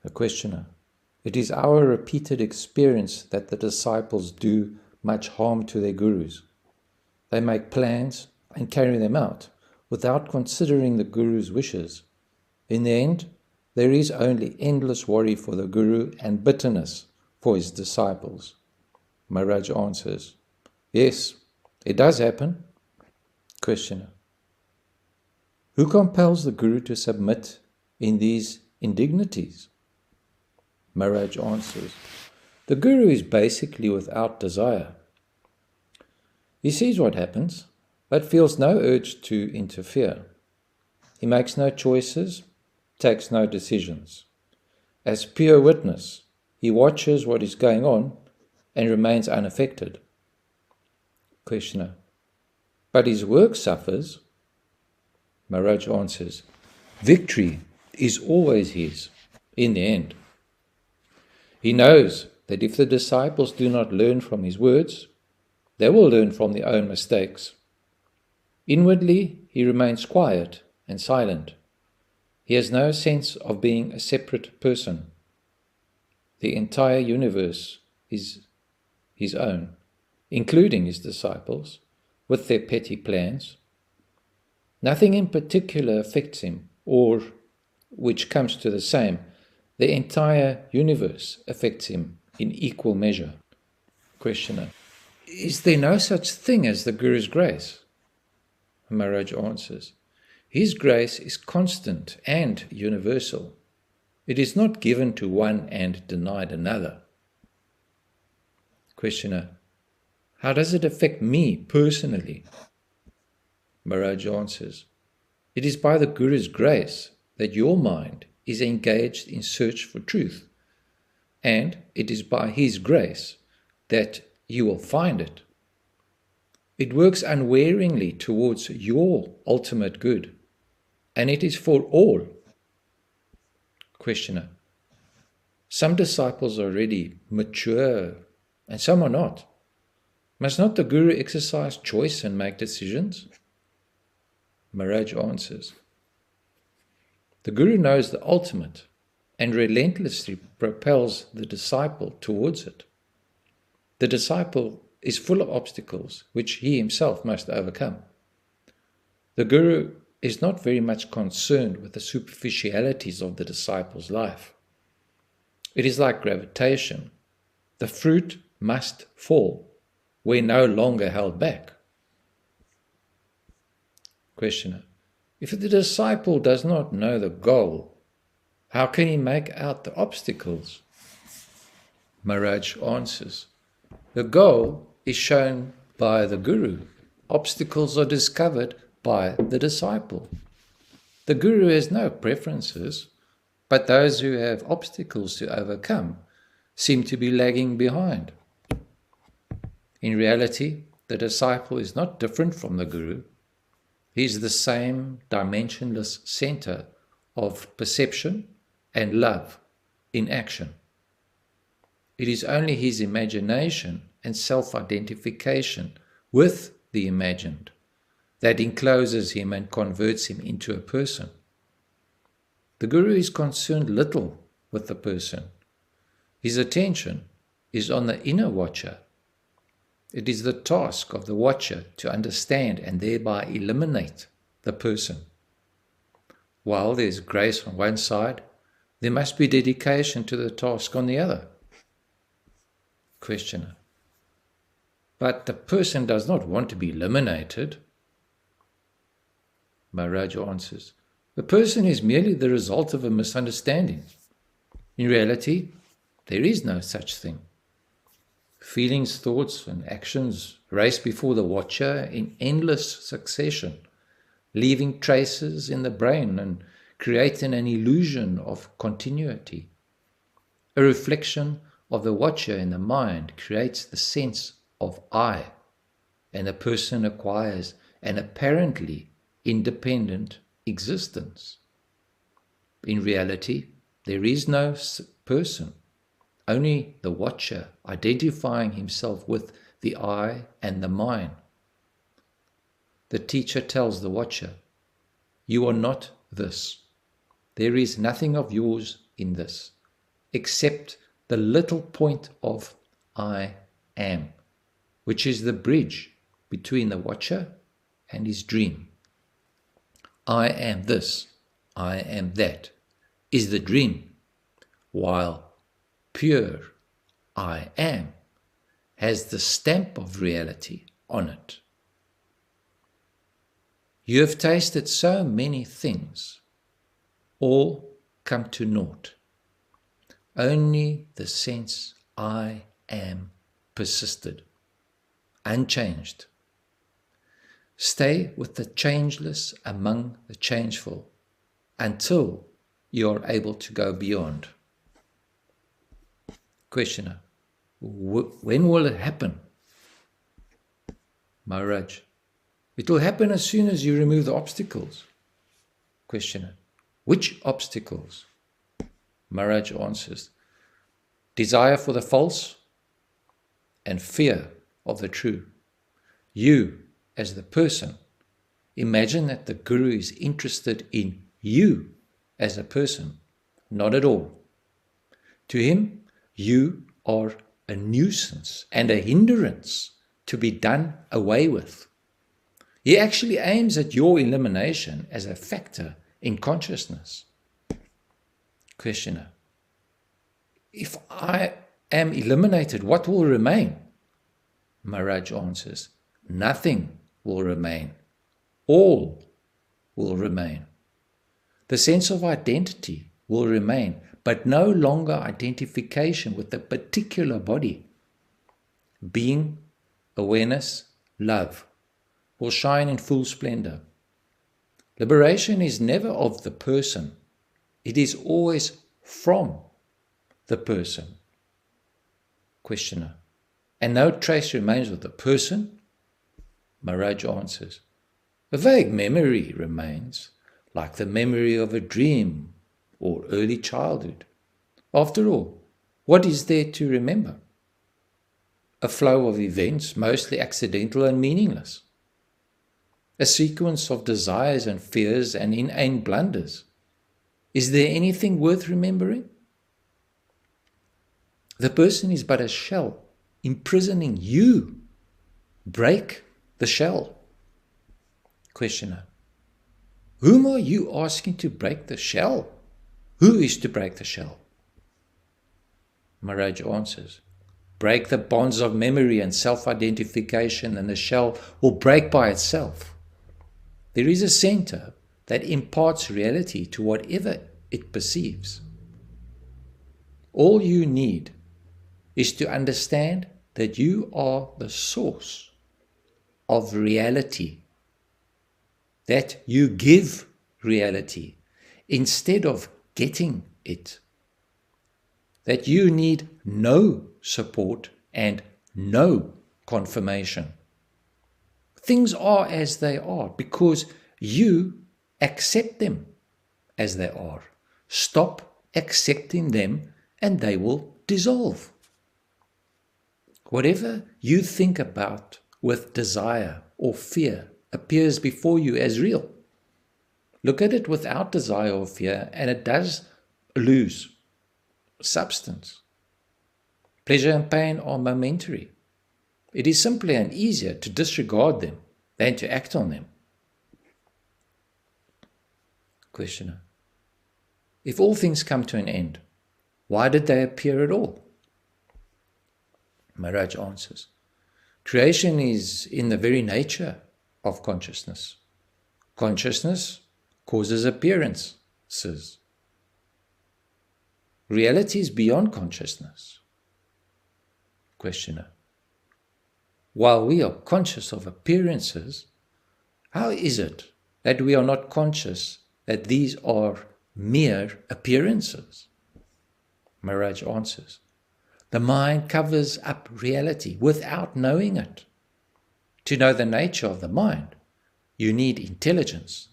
A questioner. It is our repeated experience that the disciples do much harm to their gurus. They make plans and carry them out without considering the guru's wishes. In the end, there is only endless worry for the guru and bitterness for his disciples. Maharaj answers, yes, it does happen. Questioner. Who compels the guru to submit in these indignities? Maharaj answers, the guru is basically without desire. He sees what happens, but feels no urge to interfere. He makes no choices, takes no decisions. As pure witness, he watches what is going on and remains unaffected. Questioner. But his work suffers. Maharaj answers, victory is always his, in the end. He knows that if the disciples do not learn from his words, they will learn from their own mistakes. Inwardly, he remains quiet and silent. He has no sense of being a separate person. The entire universe is his own, including his disciples, with their petty plans. Nothing in particular affects him, or, which comes to the same, the entire universe affects him in equal measure. Questioner. Is there no such thing as the Guru's grace? Maharaj answers, his grace is constant and universal. It is not given to one and denied another. Questioner. How does it affect me personally? Maharaj answers, it is by the Guru's grace that your mind is engaged in search for truth, and it is by his grace that you will find it. It works unwaveringly towards your ultimate good, and it is for all. Questioner. Some disciples are already mature, and some are not. Must not the Guru exercise choice and make decisions? Maharaj answers, the Guru knows the ultimate and relentlessly propels the disciple towards it. The disciple is full of obstacles which he himself must overcome. The Guru is not very much concerned with the superficialities of the disciple's life. It is like gravitation. The fruit must fall. We're no longer held back. Questioner. If the disciple does not know the goal, how can he make out the obstacles? Maharaj answers, the goal is shown by the Guru. Obstacles are discovered by the disciple. The Guru has no preferences, but those who have obstacles to overcome seem to be lagging behind. In reality, the disciple is not different from the Guru. He is the same dimensionless center of perception and love in action. It is only his imagination and self-identification with the imagined that encloses him and converts him into a person. The Guru is concerned little with the person. His attention is on the inner watcher. It is the task of the watcher to understand and thereby eliminate the person. While there is grace on one side, there must be dedication to the task on the other. Questioner. But the person does not want to be eliminated. Maharaj answers, the person is merely the result of a misunderstanding. In reality, there is no such thing. Feelings, thoughts, and actions race before the watcher in endless succession, leaving traces in the brain and creating an illusion of continuity. A reflection of the watcher in the mind creates the sense of I, and the person acquires an apparently independent existence. In reality, there is no person, only the watcher identifying himself with the I and the mine. The teacher tells the watcher, you are not this. There is nothing of yours in this. except the little point of I am, which is the bridge between the watcher and his dream. I am this, I am that, is the dream, while pure I am has the stamp of reality on it. You have tasted so many things, all come to naught. Only the sense I am persisted, unchanged. Stay with the changeless among the changeful until you are able to go beyond. Questioner: when will it happen? Maharaj: it will happen as soon as you remove the obstacles. Questioner: which obstacles? Maharaj answers: desire for the false and fear of the true. You, as the person, imagine that the Guru is interested in you as a person. Not at all. To him, you are a nuisance and a hindrance to be done away with. He actually aims at your elimination as a factor in consciousness. Questioner: if I am eliminated, what will remain? Maharaj answers: nothing will remain. All will remain. The sense of identity will remain, but no longer identification with a particular body. Being, awareness, love will shine in full splendor. Liberation is never of the person. It is always from the person. Questioner: and no trace remains of the person? Maharaj answers: a vague memory remains, like the memory of a dream or early childhood. After all, what is there to remember? A flow of events, mostly accidental and meaningless. A sequence of desires and fears and inane blunders. Is there anything worth remembering? The person is but a shell imprisoning you. Break the shell. Questioner: whom are you asking to break the shell? Who is to break the shell? Maharaj answers: break the bonds of memory and self-identification, and the shell will break by itself. There is a center that imparts reality to whatever it perceives. All you need is to understand that you are the source of reality, that you give reality instead of getting it, that you need no support and no confirmation. Things are as they are because you accept them as they are. Stop accepting them and they will dissolve. Whatever you think about with desire or fear appears before you as real. Look at it without desire or fear and it does lose substance. Pleasure and pain are momentary. It is simpler and easier to disregard them than to act on them. Questioner: if all things come to an end, why did they appear at all? Maharaj answers: creation is in the very nature of consciousness. Consciousness causes appearances. Reality is beyond consciousness. Questioner: while we are conscious of appearances, how is it that we are not conscious that these are mere appearances? Maharaj answers: the mind covers up reality without knowing it. To know the nature of the mind, you need intelligence,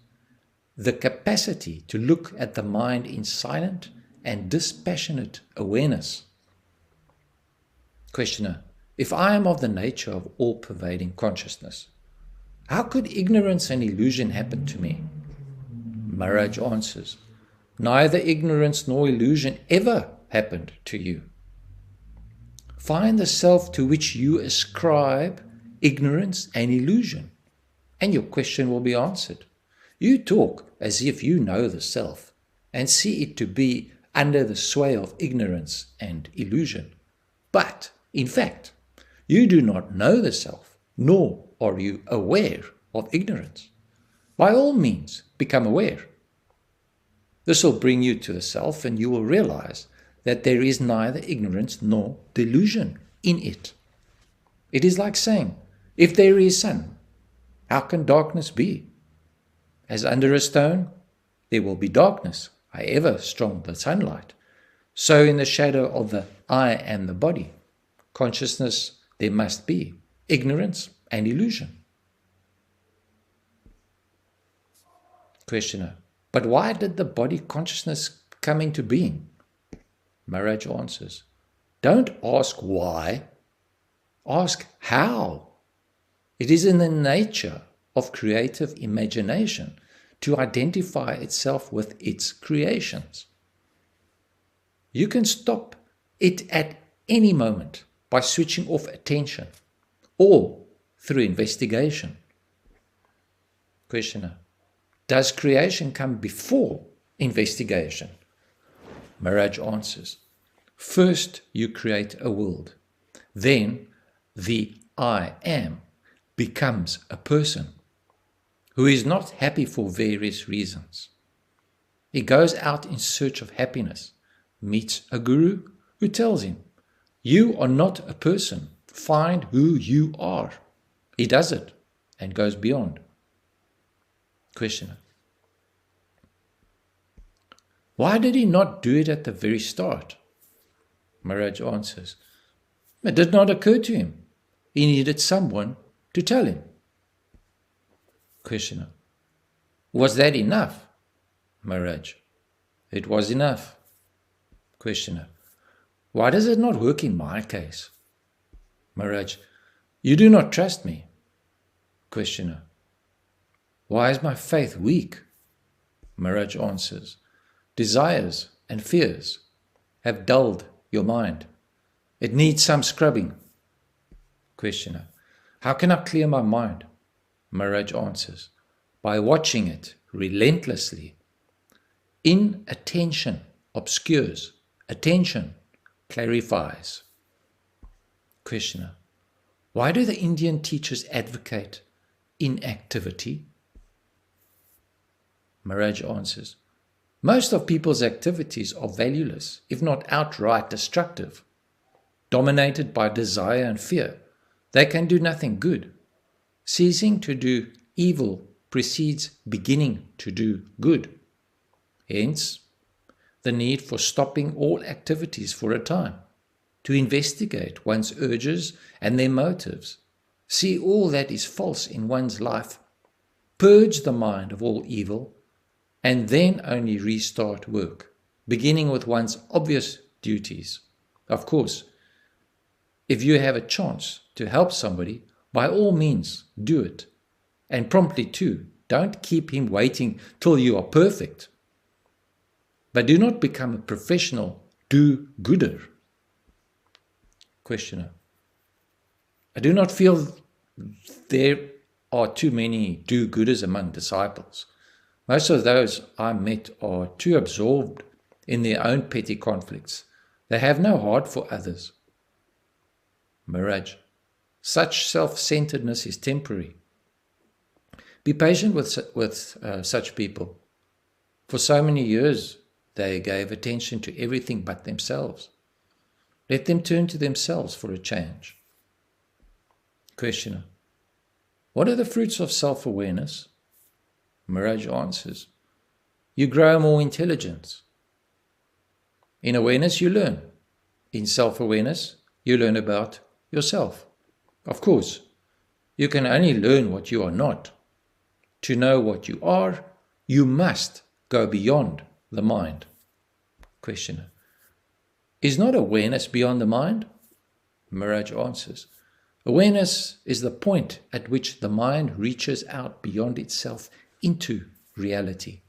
the capacity to look at the mind in silent and dispassionate awareness. Questioner: if I am of the nature of all-pervading consciousness, how could ignorance and illusion happen to me? Maharaj answers: neither ignorance nor illusion ever happened to you. Find the self to which you ascribe ignorance and illusion, and your question will be answered. You talk as if you know the self and see it to be under the sway of ignorance and illusion. But, in fact, you do not know the self, nor are you aware of ignorance. By all means, become aware. This will bring you to the self, and you will realize that there is neither ignorance nor delusion in it. It is like saying, if there is sun, how can darkness be? As under a stone, there will be darkness, however strong the sunlight. So in the shadow of the I and the body, consciousness, there must be ignorance and illusion. Questioner, but why did the body consciousness come into being? Maharaj answers, don't ask why, ask how. It is in the nature of creative imagination to identify itself with its creations. You can stop it at any moment by switching off attention or through investigation. Questioner, does creation come before investigation? Maharaj answers, first you create a world, then the I am becomes a person who is not happy for various reasons. He goes out in search of happiness, meets a guru who tells him, you are not a person, find who you are. He does it and goes beyond. Questioner, why did he not do it at the very start? Maharaj answers, it did not occur to him. He needed someone to tell him. Questioner, was that enough? Maharaj, it was enough. Questioner, why does it not work in my case? Maharaj, you do not trust me. Questioner, why is my faith weak? Maharaj answers, desires and fears have dulled your mind. It needs some scrubbing. Questioner, how can I clear my mind? Maharaj answers, by watching it relentlessly. Inattention obscures, attention clarifies. Questioner, why do the Indian teachers advocate inactivity? Maharaj answers, most of people's activities are valueless, if not outright destructive. Dominated by desire and fear, they can do nothing good. Ceasing to do evil precedes beginning to do good. Hence, the need for stopping all activities for a time, to investigate one's urges and their motives, see all that is false in one's life, purge the mind of all evil, and then only restart work, beginning with one's obvious duties. Of course, if you have a chance to help somebody, by all means do it, and promptly too. Don't keep him waiting till you are perfect. But do not become a professional do-gooder. Questioner, I do not feel there are too many do-gooders among disciples. Most of those I met are too absorbed in their own petty conflicts. They have no heart for others. Maharaj, such self-centeredness is temporary. Be patient with such people. For so many years, they gave attention to everything but themselves. Let them turn to themselves for a change. Questioner, what are the fruits of self-awareness? Maharaj answers, you grow more intelligence. In awareness, you learn. In self-awareness, you learn about yourself. Of course, you can only learn what you are not. To know what you are, you must go beyond the mind. Questioner, is not awareness beyond the mind? Maharaj answers, awareness is the point at which the mind reaches out beyond itself into reality.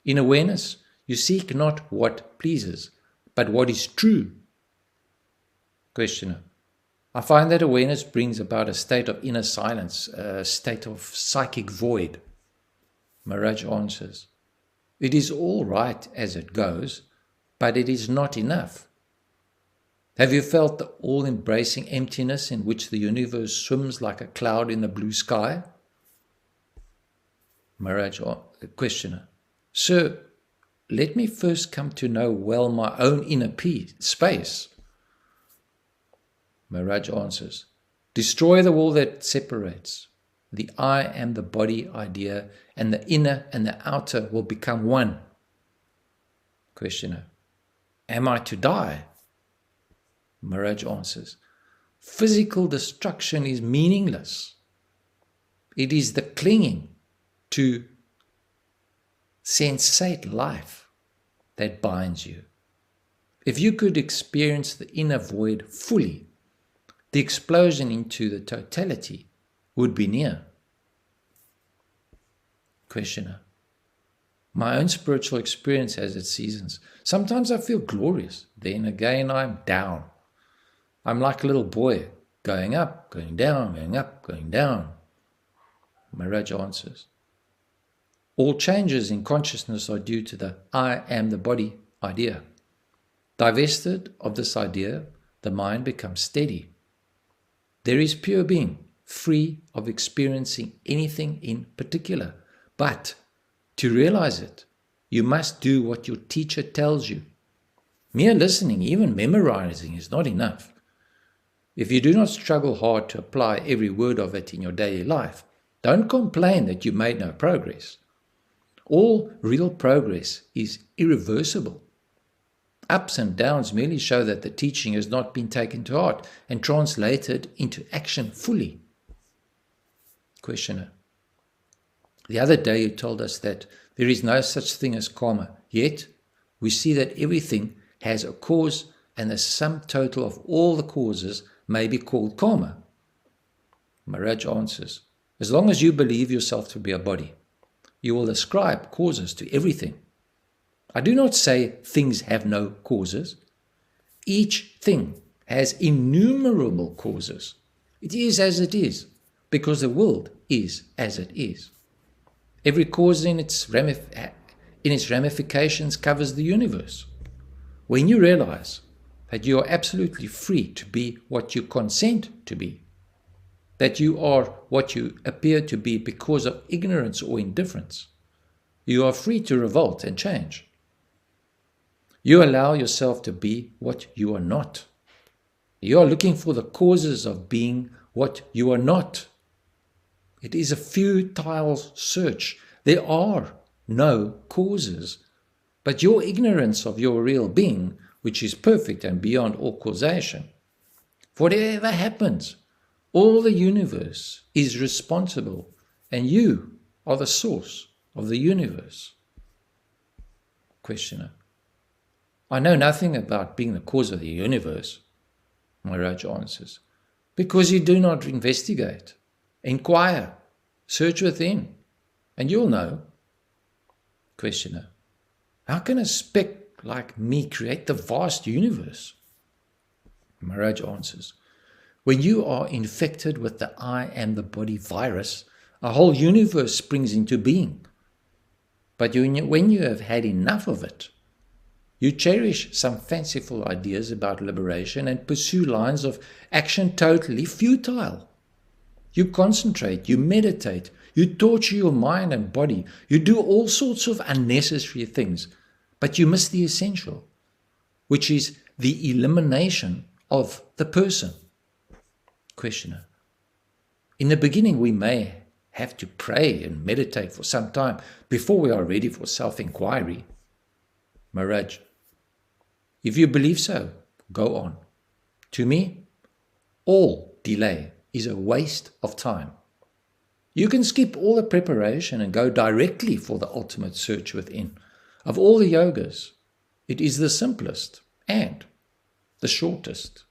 In awareness, you seek not what pleases, but what is true? Questioner. I find that awareness brings about a state of inner silence, a state of psychic void. Maharaj answers, it is all right as it goes, but it is not enough. Have you felt the all-embracing emptiness in which the universe swims like a cloud in the blue sky? Maharaj, questioner. Sir, let me first come to know well my own inner space. Maharaj answers, destroy the wall that separates. The I am the body idea, and the inner and the outer will become one. Questioner. Am I to die? Maharaj answers, physical destruction is meaningless. It is the clinging to sensate life that binds you. If you could experience the inner void fully, the explosion into the totality would be near. Questioner. My own spiritual experience has its seasons. Sometimes I feel glorious. Then again I'm down. I'm like a little boy, going up, going down, going up, going down. Maharaj answers, all changes in consciousness are due to the I am the body idea. Divested of this idea, the mind becomes steady. There is pure being, free of experiencing anything in particular. But to realize it, you must do what your teacher tells you. Mere listening, even memorizing, is not enough. If you do not struggle hard to apply every word of it in your daily life, don't complain that you made no progress. All real progress is irreversible. Ups and downs merely show that the teaching has not been taken to heart and translated into action fully. Questioner. The other day you told us that there is no such thing as karma, yet we see that everything has a cause and the sum total of all the causes may be called karma. Maharaj answers, as long as you believe yourself to be a body, you will ascribe causes to everything. I do not say things have no causes. Each thing has innumerable causes. It is as it is, because the world is as it is. Every cause in its ramifications covers the universe. When you realize that you are absolutely free to be what you consent to be, that you are what you appear to be because of ignorance or indifference, you are free to revolt and change. You allow yourself to be what you are not. You are looking for the causes of being what you are not. It is a futile search. There are no causes, but your ignorance of your real being, which is perfect and beyond all causation. Whatever happens, all the universe is responsible, and you are the source of the universe. Questioner. I know nothing about being the cause of the universe. Maharaj answers, because you do not investigate, inquire, search within, and you'll know. Questioner. How can a speck like me create the vast universe? Maharaj answers, when you are infected with the I am the body virus, a whole universe springs into being. But when you have had enough of it, you cherish some fanciful ideas about liberation and pursue lines of action totally futile. You concentrate, you meditate, you torture your mind and body, you do all sorts of unnecessary things, but you miss the essential, which is the elimination of the person. Questioner. In the beginning, we may have to pray and meditate for some time before we are ready for self-inquiry. Maharaj. If you believe so, go on. To me, all delay is a waste of time. You can skip all the preparation and go directly for the ultimate search within. Of all the yogas, it is the simplest and the shortest.